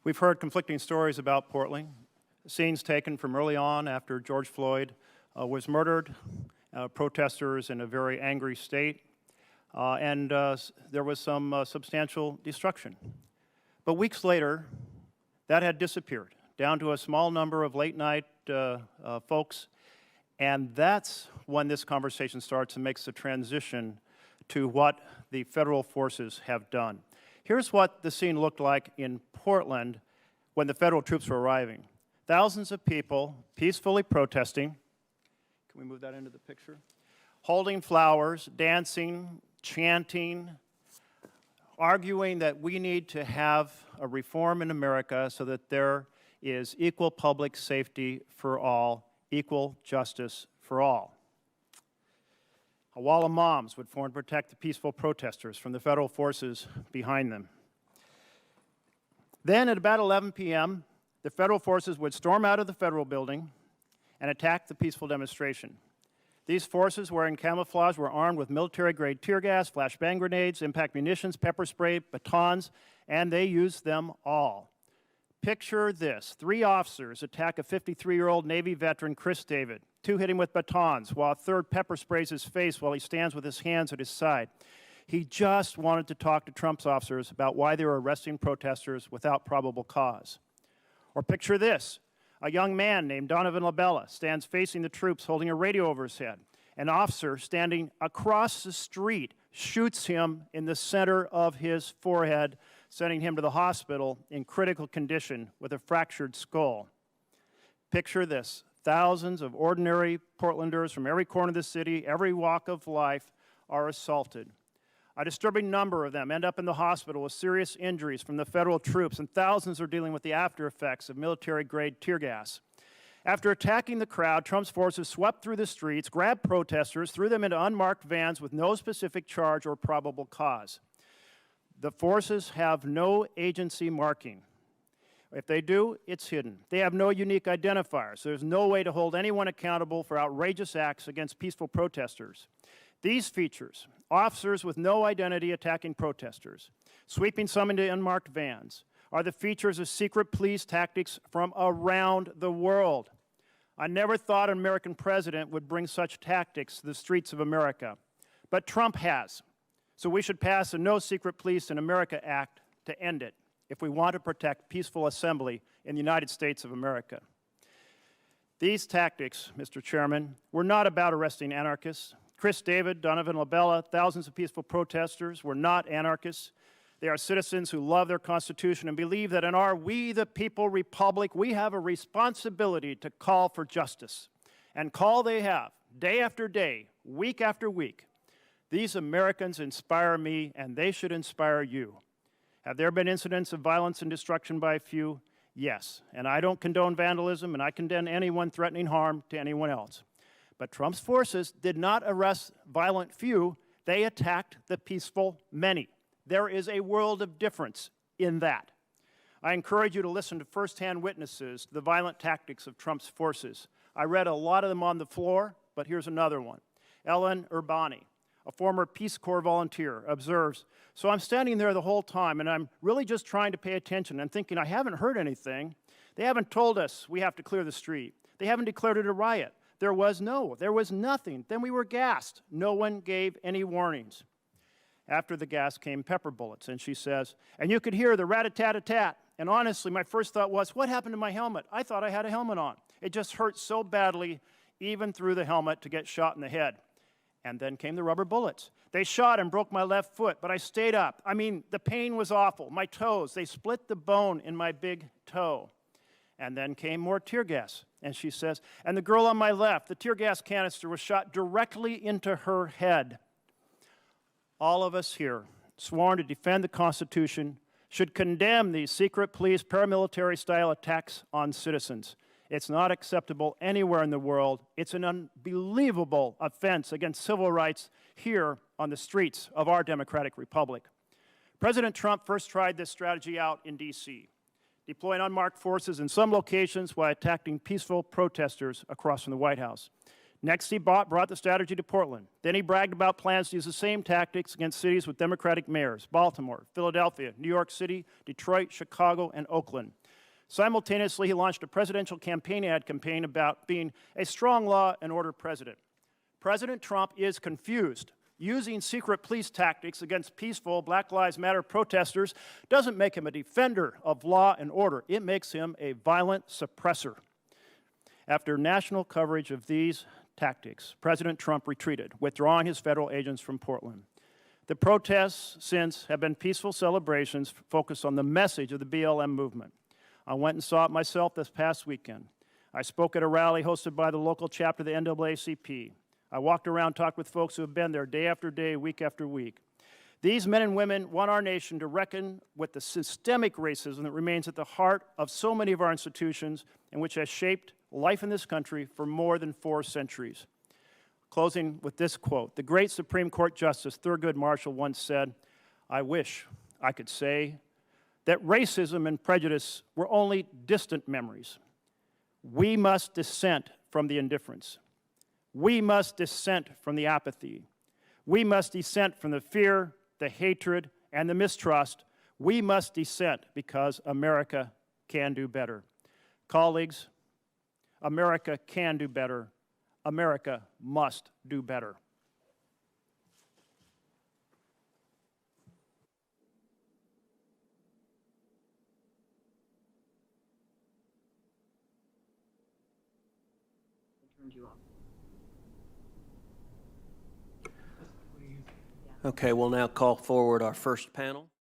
We've heard conflicting stories about Portland, scenes taken from early on after George Floyd was murdered, protesters in a very angry state, and there was some substantial destruction. But weeks later, that had disappeared, down to a small number of late-night folks, and that's when this conversation starts and makes the transition to what the federal forces have done. Here's what the scene looked like in Portland when the federal troops were arriving. Thousands of people peacefully protesting. Can we move that into the picture? Holding flowers, dancing, chanting, arguing that we need to have a reform in America so that there is equal public safety for all, equal justice for all. A wall of moms would form to protect the peaceful protesters from the federal forces behind them. Then at about 11 p.m., the federal forces would storm out of the federal building and attack the peaceful demonstration. These forces, wearing camouflage, were armed with military-grade tear gas, flashbang grenades, impact munitions, pepper spray, batons, and they used them all. Picture this. 3 officers attack a 53-year-old Navy veteran, Chris David. 2 hit him with batons, while a third pepper sprays his face while he stands with his hands at his side. He just wanted to talk to Trump's officers about why they were arresting protesters without probable cause. Or picture this. A young man named Donovan LaBella stands facing the troops holding a radio over his head. An officer standing across the street shoots him in the center of his forehead, sending him to the hospital in critical condition with a fractured skull. Picture this. Thousands of ordinary Portlanders from every corner of the city, every walk of life, are assaulted. A disturbing number of them end up in the hospital with serious injuries from the federal troops, and thousands are dealing with the after effects of military-grade tear gas. After attacking the crowd, Trump's forces swept through the streets, grabbed protesters, threw them into unmarked vans with no specific charge or probable cause. The forces have no agency marking. If they do, it's hidden. They have no unique identifiers. There's no way to hold anyone accountable for outrageous acts against peaceful protesters. These features, officers with no identity attacking protesters, sweeping some into unmarked vans, are the features of secret police tactics from around the world. I never thought an American president would bring such tactics to the streets of America, but Trump has. So we should pass a No Secret Police in America Act to end it if we want to protect peaceful assembly in the United States of America. These tactics, Mr. Chairman, were not about arresting anarchists. Chris David, Donovan LaBella, thousands of peaceful protesters were not anarchists. They are citizens who love their Constitution and believe that in our We the People Republic, we have a responsibility to call for justice. And call they have, day after day, week after week. These Americans inspire me, and they should inspire you. Have there been incidents of violence and destruction by a few? Yes. And I don't condone vandalism, and I condemn anyone threatening harm to anyone else. But Trump's forces did not arrest violent few. They attacked the peaceful many. There is a world of difference in that. I encourage you to listen to firsthand witnesses to the violent tactics of Trump's forces. I read a lot of them on the floor, but here's another one. Ellen Urbani, a former Peace Corps volunteer, observes, "So I'm standing there the whole time, and I'm really just trying to pay attention and thinking, I haven't heard anything. They haven't told us we have to clear the street. They haven't declared it a riot. There was nothing. Then we were gassed. No one gave any warnings." After the gas came pepper bullets, and she says, "And you could hear the rat-a-tat-a-tat. And honestly, my first thought was, what happened to my helmet? I thought I had a helmet on. It just hurt so badly, even through the helmet, to get shot in the head. And then came the rubber bullets. They shot and broke my left foot, but I stayed up. I mean, the pain was awful. My toes, they split the bone in my big toe. And then came more tear gas." And she says, "And the girl on my left, the tear gas canister was shot directly into her head." All of us here, sworn to defend the Constitution, should condemn these secret police paramilitary-style attacks on citizens. It's not acceptable anywhere in the world. It's an unbelievable offense against civil rights here on the streets of our democratic republic. President Trump first tried this strategy out in D.C., deploying unmarked forces in some locations while attacking peaceful protesters across from the White House. Next, he brought the strategy to Portland. Then he bragged about plans to use the same tactics against cities with Democratic mayors: Baltimore, Philadelphia, New York City, Detroit, Chicago, and Oakland. Simultaneously, he launched a presidential ad campaign about being a strong law and order president. President Trump is confused. Using secret police tactics against peaceful Black Lives Matter protesters doesn't make him a defender of law and order. It makes him a violent suppressor. After national coverage of these tactics, President Trump retreated, withdrawing his federal agents from Portland. The protests since have been peaceful celebrations focused on the message of the BLM movement. I went and saw it myself this past weekend. I spoke at a rally hosted by the local chapter of the NAACP. I walked around, talked with folks who have been there day after day, week after week. These men and women want our nation to reckon with the systemic racism that remains at the heart of so many of our institutions and which has shaped life in this country for more than 4 centuries. Closing with this quote: the great Supreme Court Justice Thurgood Marshall once said, "I wish I could say that racism and prejudice were only distant memories. We must dissent from the indifference. We must dissent from the apathy. We must dissent from the fear, the hatred, and the mistrust. We must dissent because America can do better." Colleagues, America can do better. America must do better. Okay, we'll now call forward our first panel.